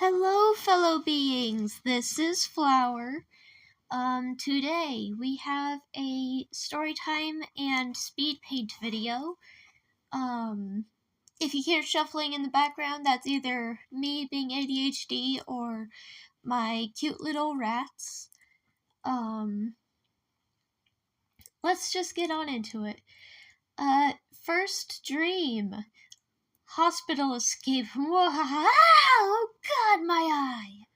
Hello, fellow beings. This is Flower. Today we have a Storytime and Speedpaint video. If you hear shuffling in the background, that's either me being ADHD or my cute little rats. Let's just get on into it. First dream. Hospital escape. Whoa, oh God, my eye.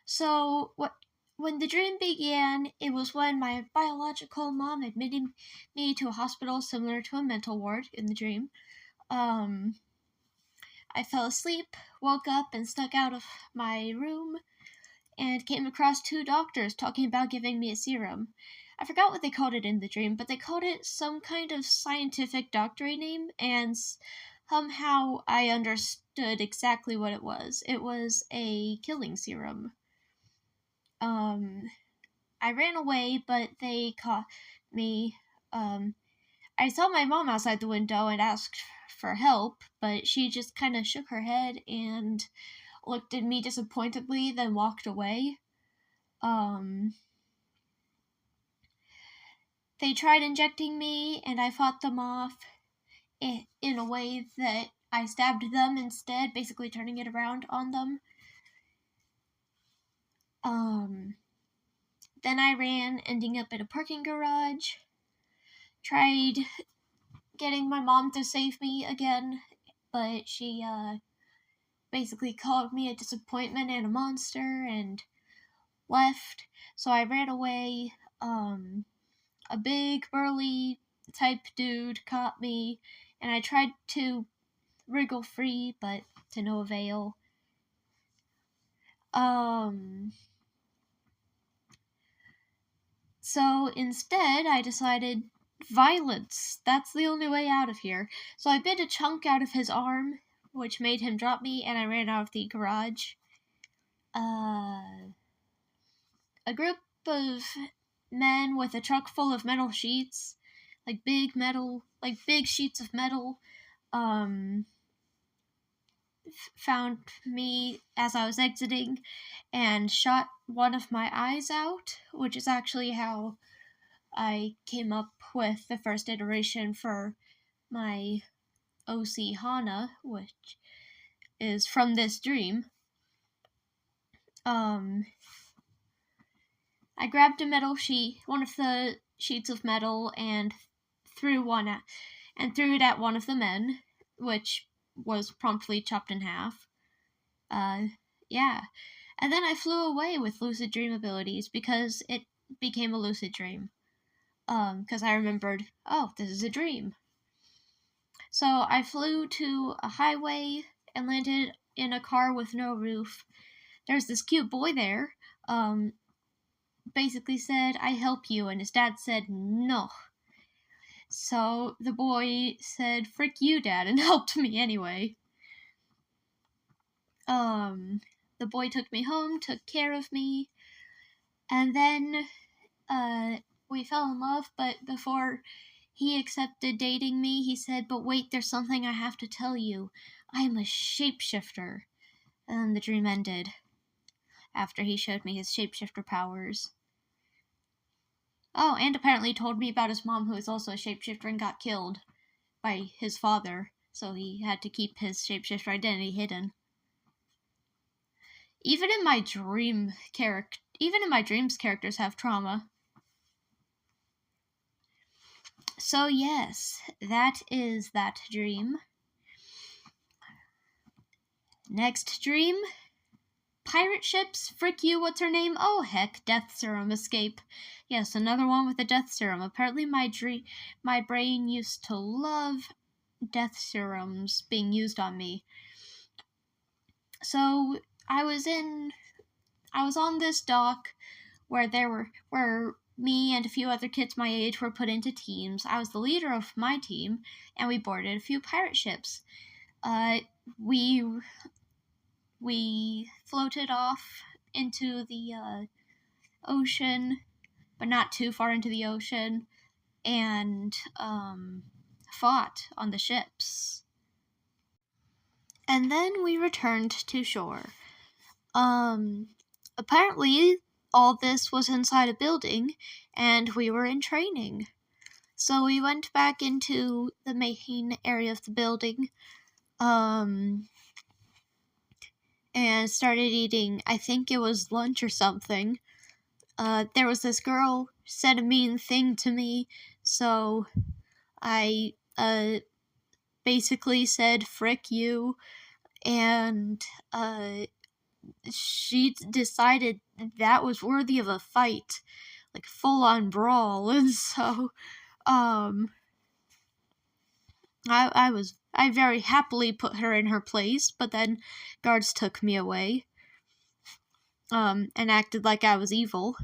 So when the dream began, it was when my biological mom admitted me to a hospital similar to a mental ward in the dream. I fell asleep, woke up, and snuck out of my room and came across two doctors talking about giving me a serum. I forgot what they called it in the dream, but they called it some kind of scientific doctorate name, and somehow I understood exactly what it was. It was a killing serum. I ran away, but they caught me. I saw my mom outside the window and asked for help, but she just kind of shook her head and looked at me disappointedly, then walked away. They tried injecting me, and I fought them off in a way that I stabbed them instead, basically turning it around on them. Then I ran, ending up in a parking garage. Tried getting my mom to save me again, but she basically called me a disappointment and a monster and left. So I ran away. A big burly type dude caught me, and I tried to wriggle free, but to no avail. So instead, I decided violence. That's the only way out of here. So I bit a chunk out of his arm, which made him drop me, and I ran out of the garage. A group of men with a truck full of metal sheets, like big sheets of metal, found me as I was exiting and shot one of my eyes out, which is actually how I came up with the first iteration for my OC Hana, which is from this dream. I grabbed a metal sheet, one of the sheets of metal, and threw it at one of the men, which was promptly chopped in half. Yeah. And then I flew away with lucid dream abilities because it became a lucid dream. Because I remembered, oh, this is a dream. So I flew to a highway and landed in a car with no roof. There's this cute boy there, basically said, I help you, and his dad said, no. So the boy said, frick you, Dad, and helped me anyway. The boy took me home, took care of me, and then, we fell in love, but before he accepted dating me, he said, but wait, there's something I have to tell you. I am a shapeshifter. And the dream ended after he showed me his shapeshifter powers. Oh, and apparently told me about his mom, who is also a shapeshifter and got killed by his father, so he had to keep his shapeshifter identity hidden. Even in my dreams, characters have trauma. So yes, that is that dream. Next dream. Pirate ships, frick you, what's her name? Oh heck, death serum escape. Yes, another one with a death serum. Apparently my brain used to love death serums being used on me. So I was on this dock where me and a few other kids my age were put into teams. I was the leader of my team, and we boarded a few pirate ships. We floated off into the ocean, but not too far into the ocean, and fought on the ships. And then we returned to shore. Apparently all this was inside a building, and we were in training. So we went back into the main area of the building, and started eating, I think it was lunch or something. There was this girl said a mean thing to me, so I, basically said, "Frick you," and, she decided that was worthy of a fight, like full-on brawl, and so, I very happily put her in her place, but then guards took me away, and acted like I was evil.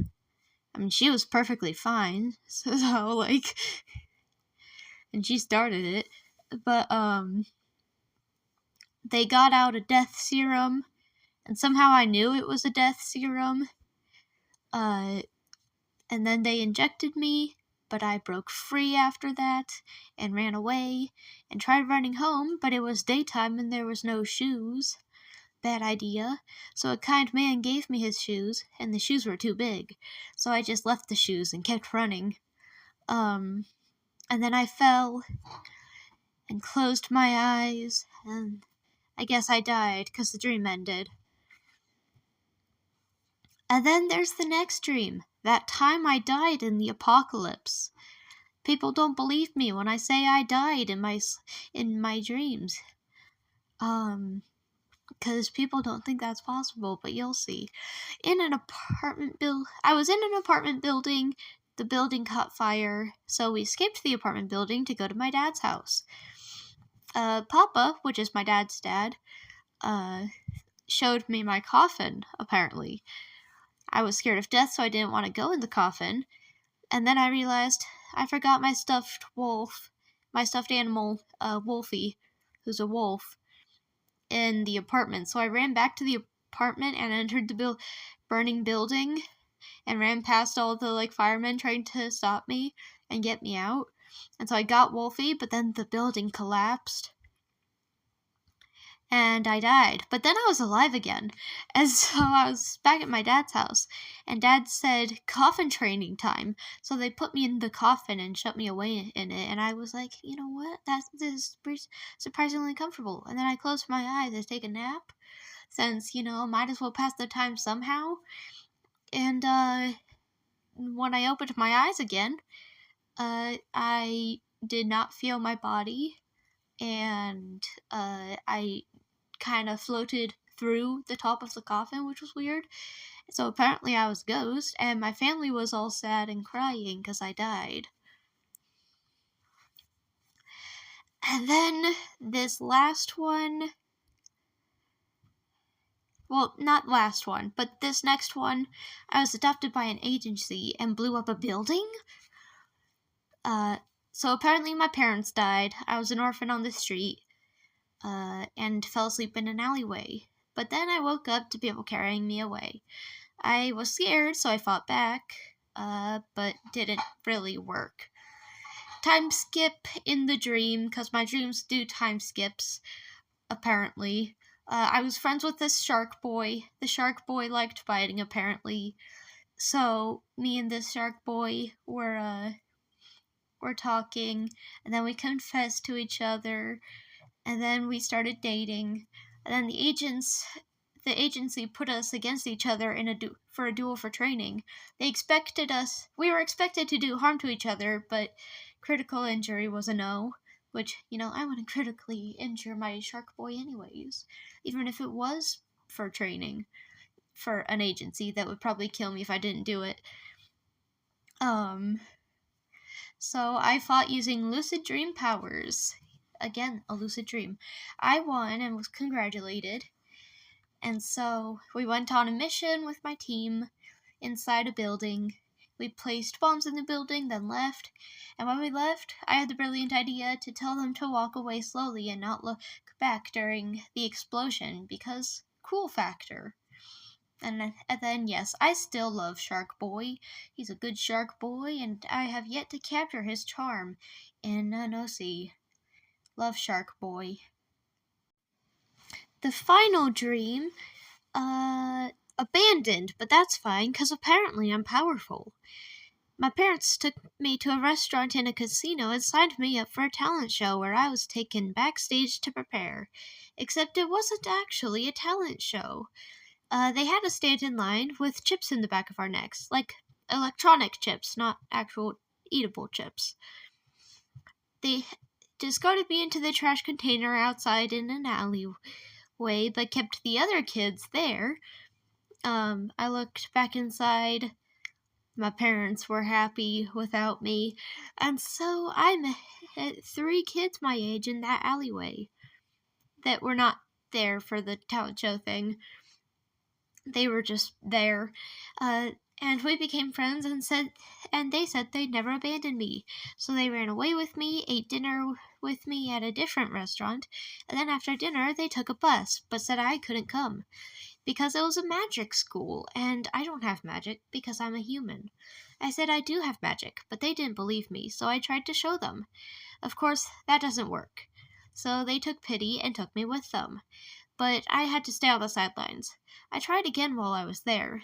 I mean, she was perfectly fine, so like, and she started it, but, they got out a death serum, and somehow I knew it was a death serum, and then they injected me, but I broke free after that, and ran away, and tried running home, but it was daytime and there was no shoes. Bad idea. So a kind man gave me his shoes, and the shoes were too big, so I just left the shoes and kept running. And then I fell, and closed my eyes, and I guess I died, because the dream ended. And then there's the next dream. That time I died in the apocalypse. People don't believe me when I say I died in my dreams. Because people don't think that's possible, but you'll see. I was in an apartment building. The building caught fire, so we escaped the apartment building to go to my dad's house. Papa, which is my dad's dad, showed me my coffin, apparently. I was scared of death, so I didn't want to go in the coffin. And then I realized I forgot my stuffed animal, Wolfie, who's a wolf, in the apartment. So I ran back to the apartment and entered the burning building, and ran past all the firemen trying to stop me and get me out. And so I got Wolfie, but then the building collapsed, and I died. But then I was alive again, and so I was back at my dad's house, and Dad said, "Coffin training time." So they put me in the coffin and shut me away in it, and I was like, you know what, this is surprisingly comfortable. And then I closed my eyes to take a nap, since, might as well pass the time somehow. And when I opened my eyes again, I did not feel my body, and I kind of floated through the top of the coffin, which was weird. So apparently I was a ghost, and my family was all sad and crying because I died. And then this last one, well, not last one, but this next one, I was adopted by an agency and blew up a building. So apparently my parents died. I was an orphan on the street, and fell asleep in an alleyway. But then I woke up to people carrying me away. I was scared, so I fought back, but didn't really work. Time skip in the dream, because my dreams do time skips, apparently. I was friends with this shark boy. The shark boy liked biting, apparently. So me and this shark boy were talking, and then we confessed to each other, and then we started dating, and then the agency put us against each other for a duel for training. We were expected to do harm to each other, but critical injury was a no, which, I wouldn't critically injure my shark boy anyways, even if it was for training for an agency that would probably kill me if I didn't do it. So I fought using lucid dream powers. Again, a lucid dream. I won and was congratulated. And so we went on a mission with my team inside a building. We placed bombs in the building, then left. And when we left, I had the brilliant idea to tell them to walk away slowly and not look back during the explosion, because cool factor. And then, yes, I still love Shark Boy. He's a good shark boy, and I have yet to capture his charm in No Sea. Love Shark Boy. The final dream, abandoned, but that's fine, because apparently I'm powerful. My parents took me to a restaurant and a casino and signed me up for a talent show where I was taken backstage to prepare. Except it wasn't actually a talent show. They had us stand in line with chips in the back of our necks, like electronic chips, not actual eatable chips. They escorted me into the trash container outside in an alleyway, but kept the other kids there. I looked back inside. My parents were happy without me, and so I met 3 kids my age in that alleyway that were not there for the talent show thing. They were just there, and we became friends and they said they'd never abandon me. So they ran away with me, ate dinner with me at a different restaurant, and then after dinner they took a bus, but said I couldn't come because it was a magic school, and I don't have magic because I'm a human. I said I do have magic, but they didn't believe me, so I tried to show them. Of course, that doesn't work. So they took pity and took me with them. But I had to stay on the sidelines. I tried again while I was there,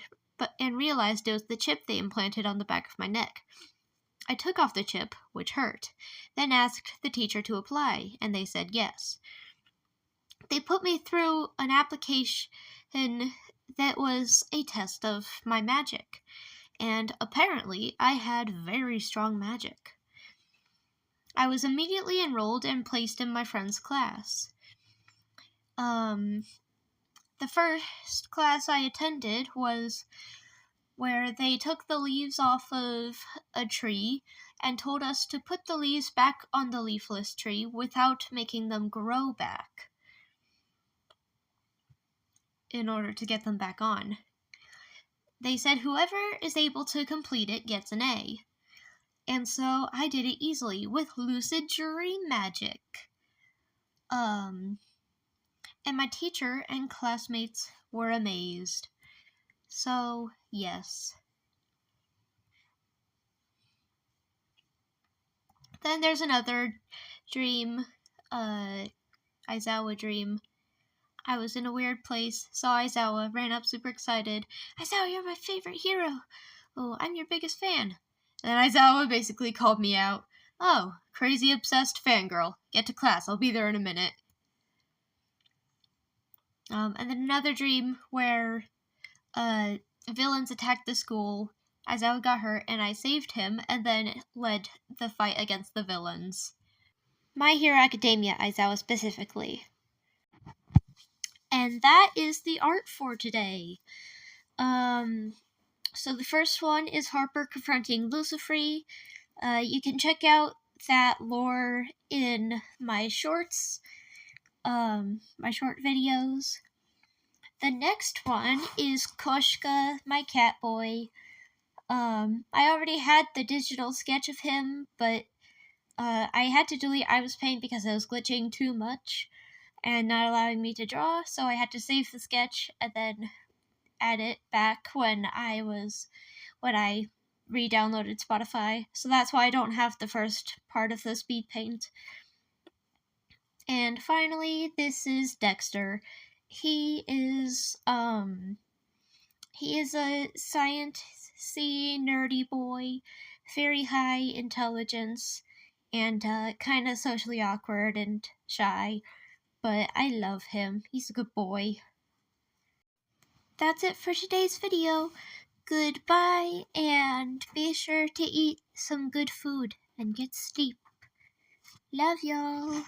and realized it was the chip they implanted on the back of my neck. I took off the chip, which hurt, then asked the teacher to apply, and they said yes. They put me through an application that was a test of my magic, and apparently I had very strong magic. I was immediately enrolled and placed in my friend's class. The first class I attended was where they took the leaves off of a tree and told us to put the leaves back on the leafless tree without making them grow back in order to get them back on. They said whoever is able to complete it gets an A. And so I did it easily with lucid dream magic. And my teacher and classmates were amazed. So, yes. Then there's another dream, Aizawa dream. I was in a weird place, saw Aizawa, ran up super excited. Aizawa, you're my favorite hero. Oh, I'm your biggest fan. And then Aizawa basically called me out. Oh, crazy obsessed fangirl. Get to class, I'll be there in a minute. And then another dream where villains attacked the school. Aizawa got hurt, and I saved him, and then led the fight against the villains. My Hero Academia, Aizawa specifically. And that is the art for today. So the first one is Harper confronting Lucifer. You can check out that lore in my shorts, my short videos. The next one is Koshka, my cat boy. I already had the digital sketch of him, but I had to delete IbisPaint because it was glitching too much and not allowing me to draw, so I had to save the sketch and then add it back when I re-downloaded Spotify. So that's why I don't have the first part of the Speedpaint. And finally, this is Dexter. He is a sciencey nerdy boy, very high intelligence, and kind of socially awkward and shy, but I love him. He's a good boy. That's it for today's video. Goodbye, and be sure to eat some good food and get sleep. Love y'all.